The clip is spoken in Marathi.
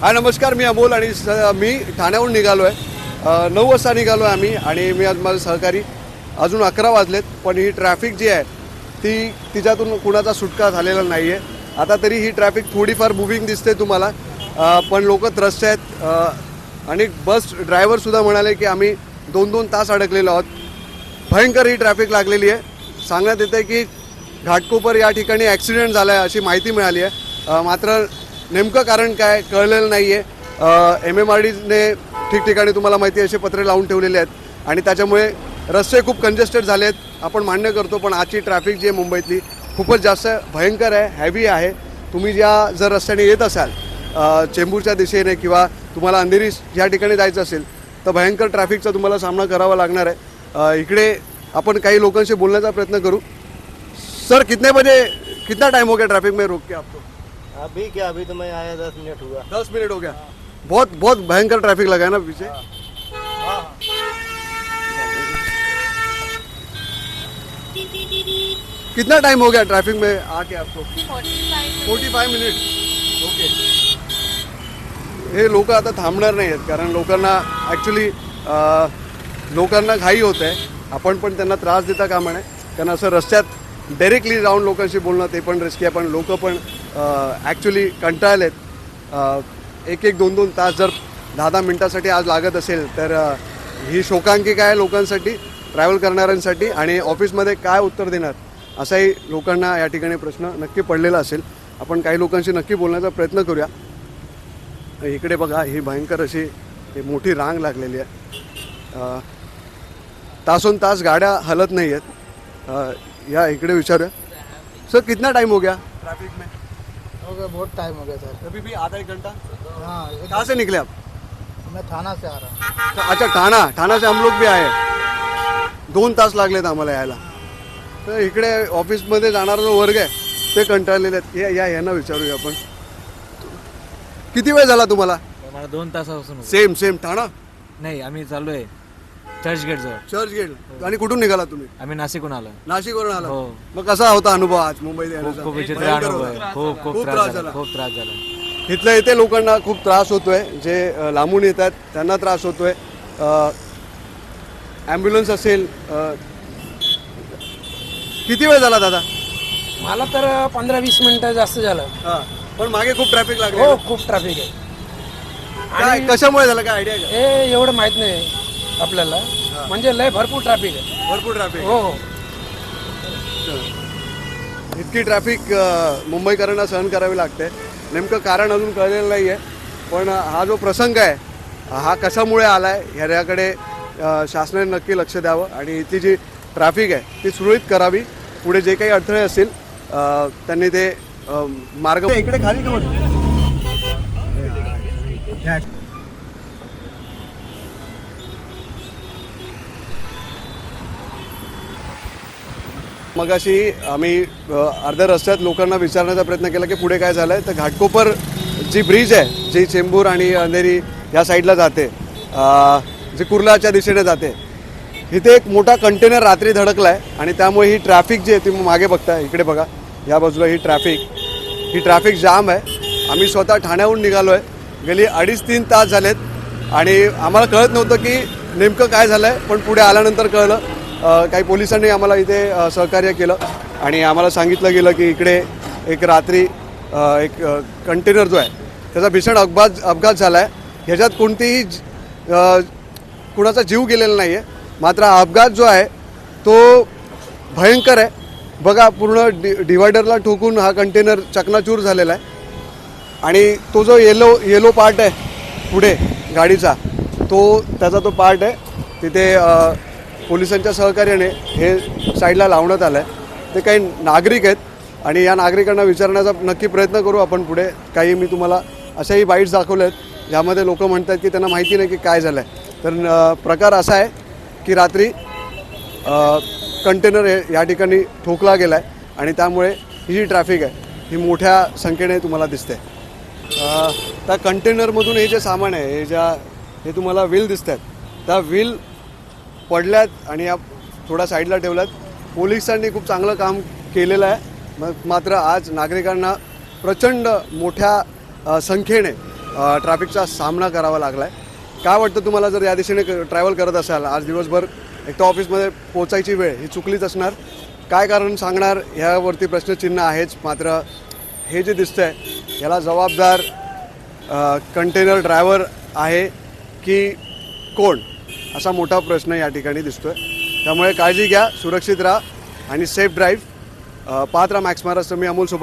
हा नमस्कार, मी अमोल आणि मी ठाण्याहून निघालो आहे. 9 वाजता निघालो आहे आम्ही आणि मी आज माझे सहकारी. अजून 11 वाजलेत, पण ही ट्रॅफिक जी आहे तिच्यातून कुणाचा सुटका झालेला नाही आहे. आता तरी ही ट्रॅफिक थोडीफार मुव्हिंग दिसते तुम्हाला, पण लोक त्रस्त आहेत. आणि बस ड्रायव्हरसुद्धा म्हणाले की आम्ही 2-2 तास अडकलेलो आहोत. भयंकर ही ट्रॅफिक लागलेली आहे. सांगण्यात येतं की घाटकोपर या ठिकाणी ॲक्सिडेंट झाला आहे अशी माहिती मिळाली आहे. मात्र नेमकं कारण काय कळलेलं नाही आहे. MMRDने ठिकठिकाणी तुम्हाला माहिती असे पत्रे लावून ठेवलेले आहेत आणि त्याच्यामुळे रस्ते खूप कंजेस्टेड झाले आहेत. आपण मान्य करतो, पण आजची ट्रॅफिक जी आहे मुंबईतली खूपच जास्त भयंकर आहे, हॅवी आहे. तुम्ही जर रस्त्याने येत असाल चेंबूरच्या दिशेने किंवा तुम्हाला अंधेरी या ठिकाणी जायचं असेल तर भयंकर ट्रॅफिकचा तुम्हाला सामना करावा लागणार आहे. इकडे आपण काही लोकांशी बोलण्याचा प्रयत्न करू. सर, कितना टाइम हो गया ट्रैफिक में रोक के आपको? अभी तो मैं आया 10 मिनट हुआ। 10 मिनट हो गया. बहुत भयंकर ट्रैफिक लगा है ना पीछे. कितना टाइम हो गया ट्रैफिक में आके आपको? 45 मिनिट. ओके. हे लोक आता थांबणार नाही आहेत, कारण लोकांना घाई होत आहे. आपण पण त्यांना त्रास देता कामा नये, कारण असं रस्त्यात डायरेक्टली जाऊन लोकांशी बोलणं ते पण रिस्की आहे. पण लोक पण ॲक्च्युली कंटाळलेत. 1-1, 2-2 तास जर 10-10 मिनटासाठी आज लागत असेल तर ही शोकांतिका आहे लोकांसाठी, ट्रॅव्हल करणाऱ्यांसाठी. आणि ऑफिसमध्ये काय उत्तर देणार असाही लोकांना या ठिकाणी प्रश्न नक्की पडलेला असेल. आपण काही लोकांशी नक्की बोलण्याचा प्रयत्न करूया. इकडे बघा, ही भयंकर अशी मोठी रांग लागलेली आहे. तासोन तास गाड्या हलत नाही आहेत. या इकडे विचारूया. सर, कितना टाइम हो गया ट्रैफिक में? हो गया, बहुत टाइम हो गया सर। अभी भी आधा 1 घंटा. हाँ, कहाँ से निकले आप? मैं थाना से आ रहा। अच्छा, ठाणा से हम लोग भी आए. 2 तास लागलेत आम्हाला यायला. तर इकडे ऑफिसमध्ये जाणारा जो वर्ग आहे ते कंटाळलेले आहेत. यांना विचारूया आपण. किती वेळ झाला तुम्हाला? मला 2 तासापासून. सेम ठाणा? नाही, आम्ही चाललोय चर्चगेट जवळ. चर्चगेट. आणि कुठून निघाला तुम्ही? आम्ही नाशिकहून आलो. नाशिकवरून आला. हो. मग कसा होता अनुभव आज मुंबईत येण्याचा? खूप विचित्र भयंकर अनुभव होता. आहे. खूप त्रास झाला. इथल्या इथे लोकांना खूप त्रास होतोय. जे लांबून येतात त्यांना त्रास होतोय. ॲम्ब्युलन्स असेल. किती वेळ झाला दादा? मला तर 15-20 मिनिटं जास्त झालं. हां, पण मागे खूप ट्रॅफिक लागली. हो, खूप ट्रॅफिक आहे. काय कशामुळे झालं, काय आयडिया आहे का? हे एवढं माहित नाही आपल्याला, म्हणजे लय भरपूर ट्रॅफिक आहे. भरपूर ट्रॅफिक. हो. इतकी ट्रॅफिक मुंबईकरांना सहन करावी लागते. नेमकं कारण अजून कळलेलं नाही आहे. पण हा जो प्रसंग आहे हा कशामुळे आला आहे ह्याच्याकडे शासनाने नक्की लक्ष द्यावं आणि इथली जी ट्रॅफिक आहे ती सुरळीत करावी. पुढे जे काही अडथळे असतील त्यांनी ते मार्ग इकडे खाली मगाशी आम्ही अर्ध्या रस्त्यात लोकांना विचारण्याचा प्रयत्न केला की पुढे काय झालं आहे. तर घाटकोपर जी ब्रिज आहे जी चेंबूर आणि अंधेरी या साईडला जाते, जी कुर्लाच्या दिशेने जाते, इथे एक मोठा कंटेनर रात्री धडकला आहे आणि त्यामुळे ही ट्रॅफिक जी आहे ती मागे बघताय. इकडे बघा, या बाजूला ही ट्रॅफिक जाम आहे. आम्ही स्वतः ठाण्याहून निघालो आहे. गेली 2.5-3 तास झालेत आणि आम्हाला कळत नव्हतं की नेमकं काय झालं आहे. पण पुढे आल्यानंतर कळलं. काही पोलिसांनी आम्हाला इथे सहकार्य केलं आणि आम्हाला सांगितलं गेलं की इकडे एक रात्री एक कंटेनर जो आहे त्याचा भीषण अपघात झाला आहे. ह्याच्यात कोणतीही कुणाचा जीव गेलेला नाही आहे. मात्र हा अपघात जो आहे तो भयंकर आहे. बघा, पूर्ण डिवायडरला ठोकून हा कंटेनर चकनाचूर झालेला आहे. आणि तो जो येलो पार्ट आहे पुढे गाडीचा, त्याचा तो पार्ट आहे तिथे पोलिसांच्या सहकार्याने हे साईडला लावण्यात आलं आहे. ते काही नागरिक आहेत आणि या नागरिकांना विचारण्याचा नक्की प्रयत्न करू आपण पुढे. काही मी तुम्हाला अशाही बाईट्स दाखवले आहेत ज्यामध्ये लोक म्हणतात की त्यांना माहिती नाही की काय झालं आहे. तर प्रकार असा आहे की रात्री कंटेनर या ठिकाणी ठोकला गेला आहे आणि त्यामुळे ही जी ट्रॅफिक आहे ही मोठ्या संख्येने तुम्हाला दिसते. त्या कंटेनरमधून हे जे सामान आहे हे तुम्हाला व्हील दिसत आहेत, त्या व्हील पडल्यात आणि या थोडा साईडला ठेवल्यात. पोलिसांनी खूप चांगलं काम केलेलं आहे. मात्र आज नागरिकांना प्रचंड मोठ्या संख्येने ट्रॅफिकचा सामना करावा लागला आहे. काय वाटतं तुम्हाला, जर या दिशेने ट्रॅव्हल करत असाल आज दिवसभर, एक तर ऑफिसमध्ये पोचायची वेळ ही चुकलीच असणार, काय कारण सांगणार ह्यावरती प्रश्नचिन्ह आहेच. मात्र हे जे दिसतं आहे याला जबाबदार कंटेनर ड्रायव्हर आहे की कोण, असा मोठा प्रश्न या ठिकाणी दिसतो आहे. त्यामुळे काळजी घ्या, सुरक्षित राहा आणि सेफ ड्राईव्ह. पाहत राहा मॅक्स महाराष्ट्र. मी अमोल सोबत.